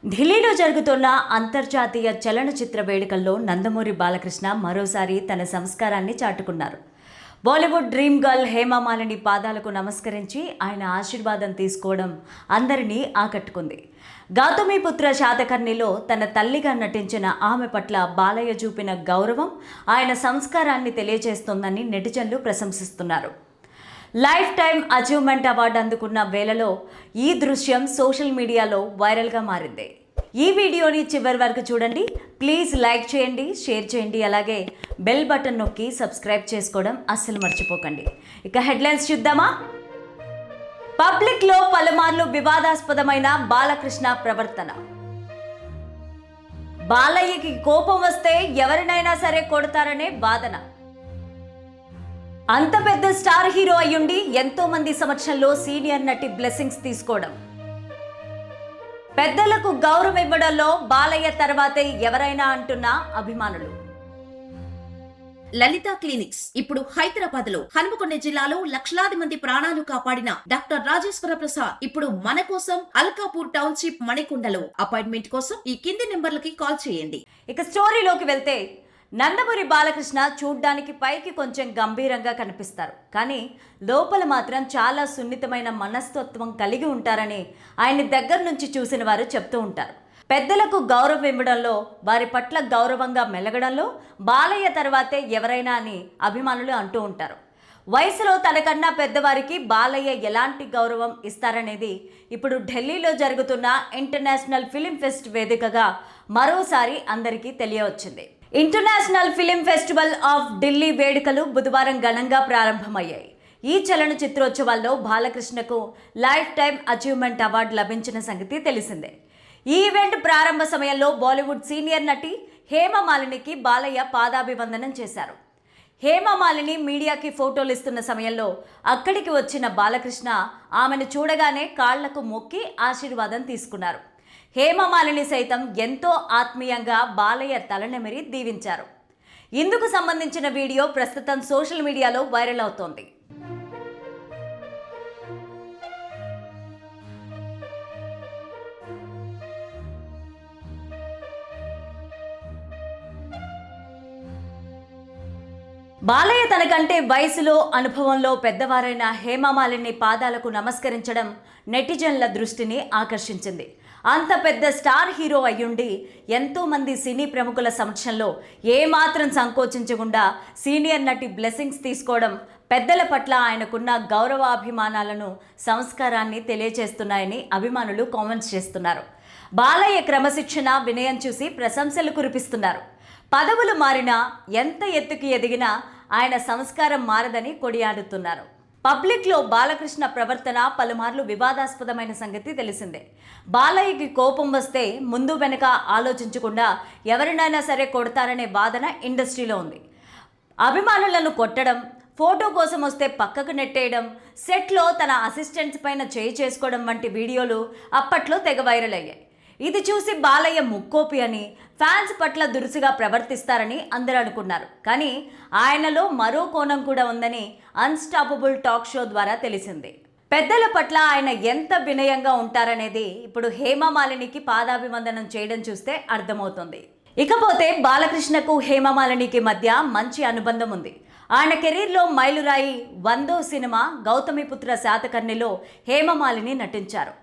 ఢిల్లీలో జరుగుతున్న అంతర్జాతీయ చలనచిత్ర వేడుకల్లో నందమూరి బాలకృష్ణ మరోసారి తన సంస్కారాన్ని చాటుకున్నారు. బాలీవుడ్ డ్రీమ్ గర్ల్ హేమమాలిని పాదాలకు నమస్కరించి ఆయన ఆశీర్వాదం తీసుకోవడం అందరినీ ఆకట్టుకుంది. గౌతమిపుత్ర శాతకర్ణిలో తన తల్లిగా నటించిన ఆమె పట్ల బాలయ్య చూపిన గౌరవం ఆయన సంస్కారాన్ని తెలియజేస్తోందని నెటిజన్లు ప్రశంసిస్తున్నారు. లైఫ్ టైం అచీవ్మెంట్ అవార్డు అందుకున్న వేళలో ఈ దృశ్యం సోషల్ మీడియాలో వైరల్గా మారింది. ఈ వీడియోని చివరి వరకు చూడండి. ప్లీజ్ లైక్ చేయండి, షేర్ చేయండి, అలాగే బెల్ బటన్ నొక్కి సబ్స్క్రైబ్ చేసుకోవడం అస్సలు మర్చిపోకండి. ఇక హెడ్లైన్స్ చూద్దామా? పబ్లిక్లో పలుమార్లు వివాదాస్పదమైన బాలకృష్ణ ప్రవర్తన. బాలయ్యకి కోపం వస్తే ఎవరినైనా సరే కొడతారనే వాదన. అంత పెద్ద స్టార్ హీరో అయ్యుండి ఎంతో మంది సమక్షంలో సీనియర్ నటి బ్లెస్సింగ్స్ తీసుకోవడం. పెద్దలకు గౌరవం ఇవ్వడంలో బాలయ్య తర్వాతే ఎవరైనా అంటున్న అభిమానులు. లలిత క్లినిక్స్ ఇప్పుడు హైదరాబాద్ లో హనుమకొండ జిల్లాలో లక్షలాది మంది ప్రాణాలు కాపాడిన డాక్టర్ రాజేశ్వర ప్రసాద్ ఇప్పుడు మన కోసం అల్కాపూర్ టౌన్షిప్ మణికొండలో. అపాయింట్మెంట్ కోసం ఈ కింది నెంబర్లకి కాల్ చేయండి. ఇక స్టోరీలోకి వెళ్తే, నందమూరి బాలకృష్ణ చూడ్డానికి పైకి కొంచెం గంభీరంగా కనిపిస్తారు, కానీ లోపల మాత్రం చాలా సున్నితమైన మనస్తత్వం కలిగి ఉంటారని ఆయన దగ్గర నుంచి చూసిన వారు చెప్తూ ఉంటారు. పెద్దలకు గౌరవం ఇవ్వడంలో, వారి పట్ల గౌరవంగా మెలగడంలో బాలయ్య తర్వాతే ఎవరైనా అని అభిమానులు అంటూ ఉంటారు. వయసులో తనకన్నా పెద్దవారికి బాలయ్య ఎలాంటి గౌరవం ఇస్తారనేది ఇప్పుడు ఢిల్లీలో జరుగుతున్న ఇంటర్నేషనల్ ఫిలిం ఫెస్ట్ వేదికగా మరోసారి అందరికీ తెలియవచ్చింది. International Film Festival of Delhi వేడుకలు బుధవారం ఘనంగా ప్రారంభమయ్యాయి. ఈ చలనచిత్రోత్సవాల్లో బాలకృష్ణకు లైఫ్ టైం అచీవ్మెంట్ అవార్డు లభించిన సంగతి తెలిసిందే. ఈ ఈవెంట్ ప్రారంభ సమయంలో బాలీవుడ్ సీనియర్ నటి హేమమాలినికి బాలయ్య పాదాభివందనం చేశారు. హేమమాలిని మీడియాకి ఫోటోలు ఇస్తున్న సమయంలో అక్కడికి వచ్చిన బాలకృష్ణ ఆమెను చూడగానే కాళ్లకు మొక్కి ఆశీర్వాదం తీసుకున్నారు. హేమమాలిని సైతం ఎంతో ఆత్మీయంగా బాలయ్య తలనెమిరి దీవించారు. ఇందుకు సంబంధించిన వీడియో ప్రస్తుతం సోషల్ మీడియాలో వైరల్ అవుతోంది. బాలయ్య తనకంటే వయసులో, అనుభవంలో పెద్దవారైన హేమమాలిని పాదాలకు నమస్కరించడం నెటిజన్ల దృష్టిని ఆకర్షించింది. అంత పెద్ద స్టార్ హీరో అయ్యుండి ఎంతోమంది సినీ ప్రముఖుల సమక్షంలో ఏమాత్రం సంకోచించకుండా సీనియర్ నటి బ్లెస్సింగ్స్ తీసుకోవడం పెద్దల పట్ల ఆయనకున్న గౌరవాభిమానాలను, సంస్కారాన్ని తెలియజేస్తున్నాయని అభిమానులు కామెంట్స్ చేస్తున్నారు. బాలయ్య క్రమశిక్షణ, వినయం చూసి ప్రశంసలు కురిపిస్తున్నారు. పదవులు మారినా, ఎంత ఎత్తుకి ఎదిగినా ఆయన సంస్కారం మారదని కొడియాడుతున్నారు. పబ్లిక్లో బాలకృష్ణ ప్రవర్తన పలుమార్లు వివాదాస్పదమైన సంగతి తెలిసిందే. బాలయ్యకి కోపం వస్తే ముందు వెనక ఆలోచించకుండా ఎవరినైనా సరే కొడతారనే వాదన ఇండస్ట్రీలో ఉంది. అభిమానులను కొట్టడం, ఫోటో కోసం వస్తే పక్కకు నెట్టేయడం, సెట్లో తన అసిస్టెంట్స్ పైన చేయి చేసుకోవడం వంటి వీడియోలు అప్పట్లో తెగ వైరల్ అయ్యాయి. ఇది చూసి బాలయ్య ముక్కోపి అని, ఫ్యాన్స్ పట్ల దురుసుగా ప్రవర్తిస్తారని అందరూ అనుకున్నారు. కానీ ఆయనలో మరో కోణం కూడా ఉందని అన్స్టాపబుల్ టాక్ షో ద్వారా తెలిసింది. పెద్దల పట్ల ఆయన ఎంత వినయంగా ఉంటారనేది ఇప్పుడు హేమమాలినికి పాదాభివందనం చేయడం చూస్తే అర్థమవుతుంది. ఇకపోతే బాలకృష్ణకు హేమమాలినికి మధ్య మంచి అనుబంధం ఉంది. ఆయన కెరీర్లో మైలురాయి 100వ సినిమా గౌతమిపుత్ర శాతకర్ణిలో హేమమాలిని నటించారు.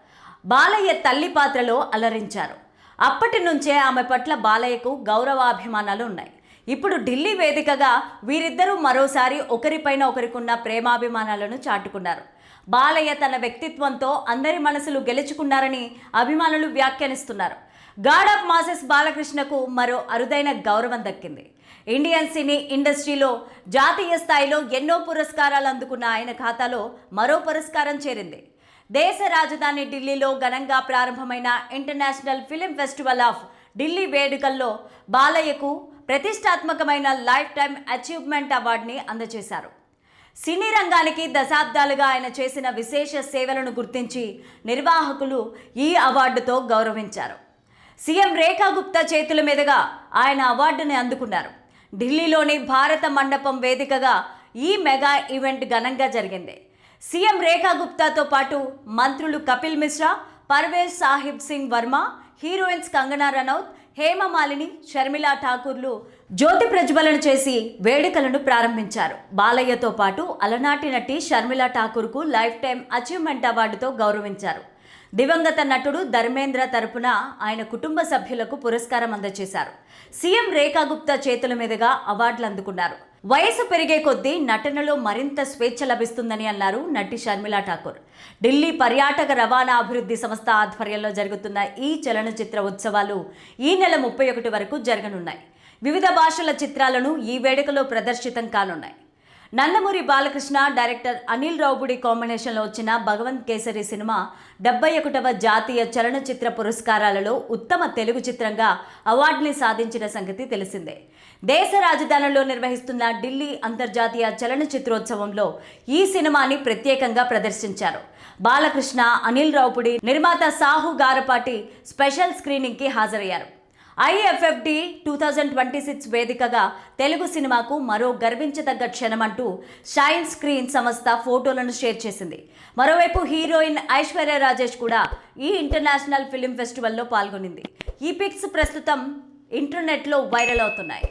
బాలయ్య తల్లి పాత్రలో అలరించారు. అప్పటి నుంచే ఆమె పట్ల బాలయ్యకు గౌరవాభిమానాలు ఉన్నాయి. ఇప్పుడు ఢిల్లీ వేదికగా వీరిద్దరూ మరోసారి ఒకరిపైన ఒకరికున్న ప్రేమాభిమానాలను చాటుకున్నారు. బాలయ్య తన వ్యక్తిత్వంతో అందరి మనసులు గెలుచుకున్నారని అభిమానులు వ్యాఖ్యానిస్తున్నారు. గాడ్ ఆఫ్ మాసెస్ బాలకృష్ణకు మరో అరుదైన గౌరవం దక్కింది. ఇండియన్ సినీ ఇండస్ట్రీలో జాతీయ స్థాయిలో ఎన్నో పురస్కారాలు అందుకున్న ఆయన ఖాతాలో మరో పురస్కారం చేరింది. దేశ రాజధాని ఢిల్లీలో ఘనంగా ప్రారంభమైన international Film Festival of Delhi వేడుకల్లో బాలయ్యకు ప్రతిష్టాత్మకమైన లైఫ్ టైం అచీవ్మెంట్ అవార్డుని అందజేశారు. సినీ రంగానికి దశాబ్దాలుగా ఆయన చేసిన విశేష సేవలను గుర్తించి నిర్వాహకులు ఈ అవార్డుతో గౌరవించారు. సీఎం రేఖా గుప్తా చేతుల మీదుగా ఆయన అవార్డుని అందుకున్నారు. ఢిల్లీలోని భారత మండపం వేదికగా ఈ మెగా ఈవెంట్ ఘనంగా జరిగింది. సీఎం రేఖా గుప్తాతో పాటు మంత్రులు కపిల్ మిశ్రా, పర్వేజ్ సాహిబ్ సింగ్ వర్మ, హీరోయిన్స్ కంగనా రనౌత్, హేమమాలిని, షర్మిలా ఠాకూర్లు జ్యోతి ప్రజ్వలన చేసి వేడుకలను ప్రారంభించారు. బాలయ్యతో పాటు అలనాటి నటి షర్మిలా ఠాకూర్కు లైఫ్ టైం అచీవ్మెంట్ అవార్డుతో గౌరవించారు. దివంగత నటుడు ధర్మేంద్ర తరపున ఆయన కుటుంబ సభ్యులకు పురస్కారం అందజేశారు. సీఎం రేఖా గుప్తా చేతుల మీదుగా అవార్డులు అందుకున్నారు. వయసు పెరిగే కొద్దీ నటనలో మరింత స్వేచ్ఛ లభిస్తుందని అన్నారు నటి షర్మిలా ఠాకూర్. ఢిల్లీ పర్యాటక రవాణా అభివృద్ధి సంస్థ ఆధ్వర్యంలో జరుగుతున్న ఈ చలనచిత్ర ఉత్సవాలు ఈ నెల 31 వరకు జరగనున్నాయి. వివిధ భాషల చిత్రాలను ఈ వేడుకలో ప్రదర్శితం కానున్నాయి. నందమూరి బాలకృష్ణ, డైరెక్టర్ అనిల్ రావుపుడి కాంబినేషన్లో వచ్చిన భగవంత్ కేసరి సినిమా 71వ జాతీయ చలనచిత్ర పురస్కారాలలో ఉత్తమ తెలుగు చిత్రంగా అవార్డుని సాధించిన సంగతి తెలిసిందే. దేశ రాజధానిలో నిర్వహిస్తున్న ఢిల్లీ అంతర్జాతీయ చలనచిత్రోత్సవంలో ఈ సినిమాని ప్రత్యేకంగా ప్రదర్శించారు. బాలకృష్ణ, అనిల్ రావుపుడి, నిర్మాత సాహు గారపాటి స్పెషల్ స్క్రీనింగ్కి హాజరయ్యారు. IFFD 2026 వేదికగా తెలుగు సినిమాకు మరో గర్వించదగ్గ క్షణమంటూ షైన్ స్క్రీన్ సంస్థ ఫోటోలను షేర్ చేసింది. మరోవైపు హీరోయిన్ ఐశ్వర్య రాజేష్ కూడా ఈ ఇంటర్నేషనల్ ఫిల్మ్ ఫెస్టివల్లో పాల్గొనింది. ఈ పిక్స్ ప్రస్తుతం ఇంటర్నెట్లో వైరల్ అవుతున్నాయి.